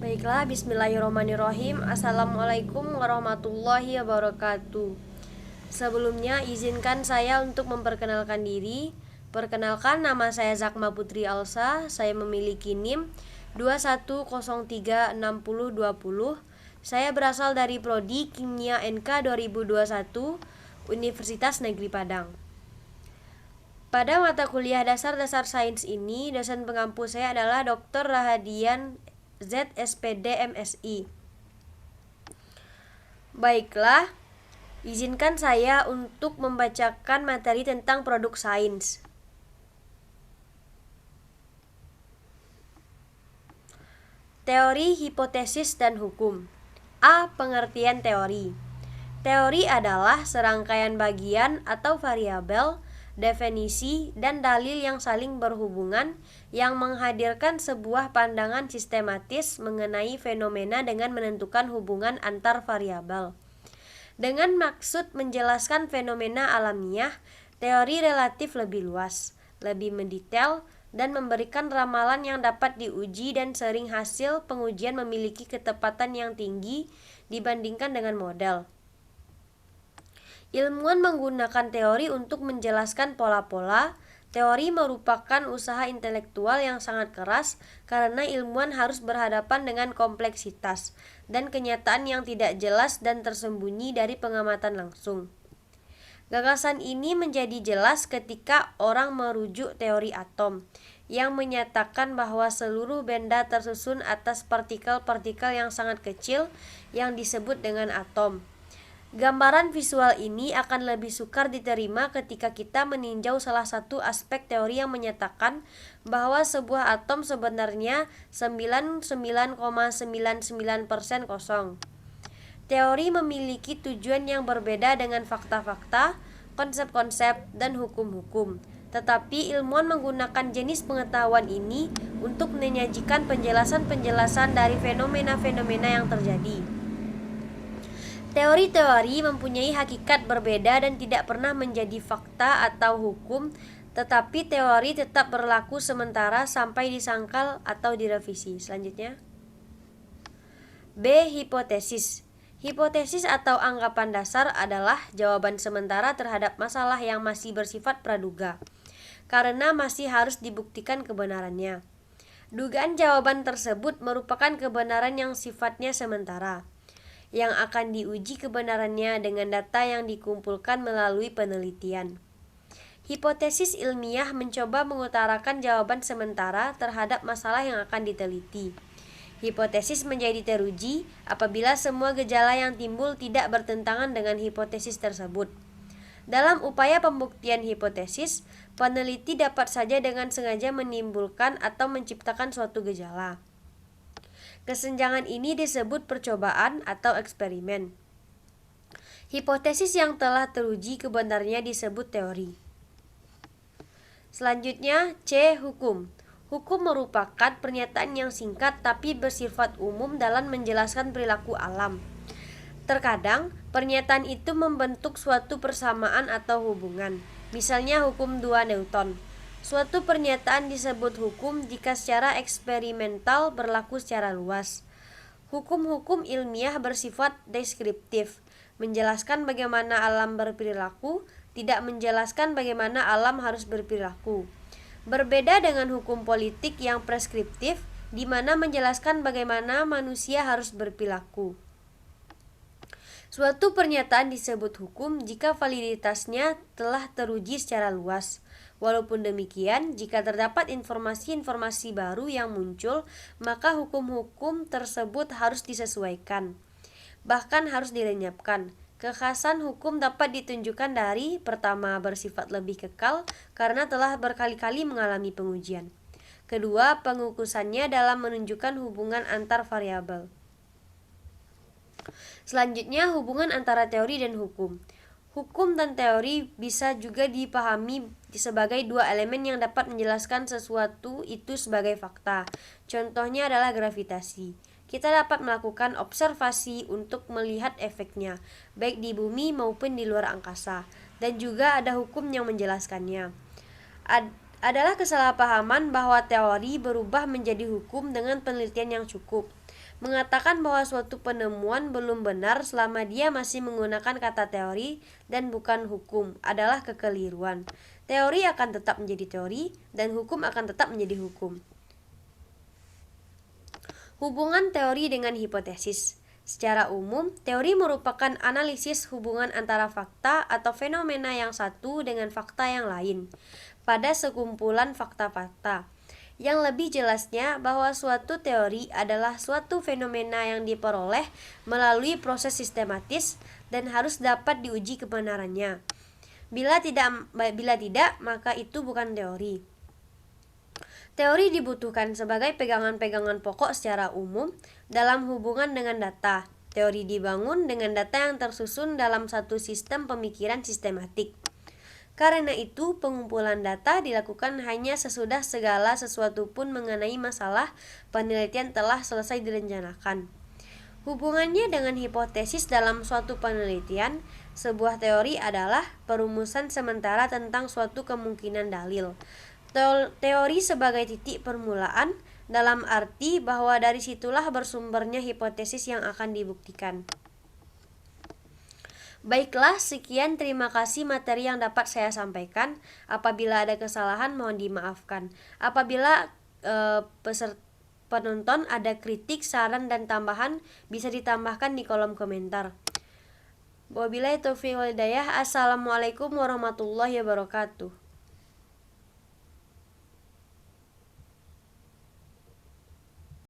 Baiklah, bismillahirrahmanirrahim. Assalamualaikum warahmatullahi wabarakatuh. Sebelumnya, izinkan saya untuk memperkenalkan diri. Perkenalkan, nama saya Zakma Putri Alsa. Saya memiliki NIM 21036020. Saya berasal dari Prodi Kimia NK 2021 Universitas Negeri Padang. Pada mata kuliah dasar-dasar sains ini, dosen pengampu saya adalah Dr. Rahadian ZSPD MSI. Baiklah, izinkan saya untuk membacakan materi tentang produk sains. Teori, hipotesis, dan hukum. A. Pengertian teori. Teori adalah serangkaian bagian atau variabel, definisi, dan dalil yang saling berhubungan yang menghadirkan sebuah pandangan sistematis mengenai fenomena dengan menentukan hubungan antar variabel. Dengan maksud menjelaskan fenomena alamiah, teori relatif lebih luas, lebih mendetail, dan memberikan ramalan yang dapat diuji dan sering hasil pengujian memiliki ketepatan yang tinggi dibandingkan dengan model. Ilmuwan menggunakan teori untuk menjelaskan pola-pola. Teori merupakan usaha intelektual yang sangat keras karena ilmuwan harus berhadapan dengan kompleksitas dan kenyataan yang tidak jelas dan tersembunyi dari pengamatan langsung. Gagasan ini menjadi jelas ketika orang merujuk teori atom, yang menyatakan bahwa seluruh benda tersusun atas partikel-partikel yang sangat kecil yang disebut dengan atom. Gambaran visual ini akan lebih sukar diterima ketika kita meninjau salah satu aspek teori yang menyatakan bahwa sebuah atom sebenarnya 99,99% kosong. Teori memiliki tujuan yang berbeda dengan fakta-fakta, konsep-konsep, dan hukum-hukum. Tetapi ilmuwan menggunakan jenis pengetahuan ini untuk menyajikan penjelasan-penjelasan dari fenomena-fenomena yang terjadi. Teori-teori mempunyai hakikat berbeda dan tidak pernah menjadi fakta atau hukum, tetapi teori tetap berlaku sementara sampai disangkal atau direvisi. Selanjutnya, B. Hipotesis. Hipotesis atau anggapan dasar adalah jawaban sementara terhadap masalah yang masih bersifat praduga, karena masih harus dibuktikan kebenarannya. Dugaan jawaban tersebut merupakan kebenaran yang sifatnya sementara, yang akan diuji kebenarannya dengan data yang dikumpulkan melalui penelitian. Hipotesis ilmiah mencoba mengutarakan jawaban sementara terhadap masalah yang akan diteliti. Hipotesis menjadi teruji apabila semua gejala yang timbul tidak bertentangan dengan hipotesis tersebut. Dalam upaya pembuktian hipotesis, peneliti dapat saja dengan sengaja menimbulkan atau menciptakan suatu gejala. Kesenjangan ini disebut percobaan atau eksperimen. Hipotesis yang telah teruji kebenarannya disebut teori. Selanjutnya, C. Hukum. Hukum merupakan pernyataan yang singkat tapi bersifat umum dalam menjelaskan perilaku alam. Terkadang, pernyataan itu membentuk suatu persamaan atau hubungan. Misalnya hukum 2 Newton. Suatu pernyataan disebut hukum jika secara eksperimental berlaku secara luas. Hukum-hukum ilmiah bersifat deskriptif, menjelaskan bagaimana alam berperilaku, tidak menjelaskan bagaimana alam harus berperilaku. Berbeda dengan hukum politik yang preskriptif, di mana menjelaskan bagaimana manusia harus berperilaku. Suatu pernyataan disebut hukum jika validitasnya telah teruji secara luas. Walaupun demikian, jika terdapat informasi-informasi baru yang muncul, maka hukum-hukum tersebut harus disesuaikan, bahkan harus dilenyapkan. Kekhasan hukum dapat ditunjukkan dari: pertama, bersifat lebih kekal karena telah berkali-kali mengalami pengujian. Kedua, pengukusannya dalam menunjukkan hubungan antar variabel. Selanjutnya, hubungan antara teori dan hukum. Hukum dan teori bisa juga dipahami sebagai dua elemen yang dapat menjelaskan sesuatu itu sebagai fakta. Contohnya adalah gravitasi. Kita dapat melakukan observasi untuk melihat efeknya, baik di bumi maupun di luar angkasa, dan juga ada hukum yang menjelaskannya. Adalah kesalahpahaman bahwa teori berubah menjadi hukum dengan penelitian yang cukup. mengatakan bahwa suatu penemuan belum benar selama dia masih menggunakan kata teori dan bukan hukum adalah kekeliruan. Teori akan tetap menjadi teori dan hukum akan tetap menjadi hukum. Hubungan teori dengan hipotesis. Secara umum, teori merupakan analisis hubungan antara fakta atau fenomena yang satu dengan fakta yang lain pada sekumpulan fakta-fakta. Yang lebih jelasnya bahwa suatu teori adalah suatu fenomena yang diperoleh melalui proses sistematis dan harus dapat diuji kebenarannya. Bila tidak, maka itu bukan teori. Teori dibutuhkan sebagai pegangan-pegangan pokok secara umum dalam hubungan dengan data. Teori dibangun dengan data yang tersusun dalam satu sistem pemikiran sistematik. Karena itu, pengumpulan data dilakukan hanya sesudah segala sesuatu pun mengenai masalah penelitian telah selesai direncanakan. Hubungannya dengan hipotesis dalam suatu penelitian, sebuah teori adalah perumusan sementara tentang suatu kemungkinan dalil. Teori sebagai titik permulaan dalam arti bahwa dari situlah bersumbernya hipotesis yang akan dibuktikan. Baiklah, sekian, terima kasih materi yang dapat saya sampaikan. Apabila ada kesalahan mohon dimaafkan. Apabila penonton ada kritik, saran, dan tambahan bisa ditambahkan di kolom komentar. Wabillahi taufiq wal hidayah. Assalamualaikum warahmatullahi wabarakatuh.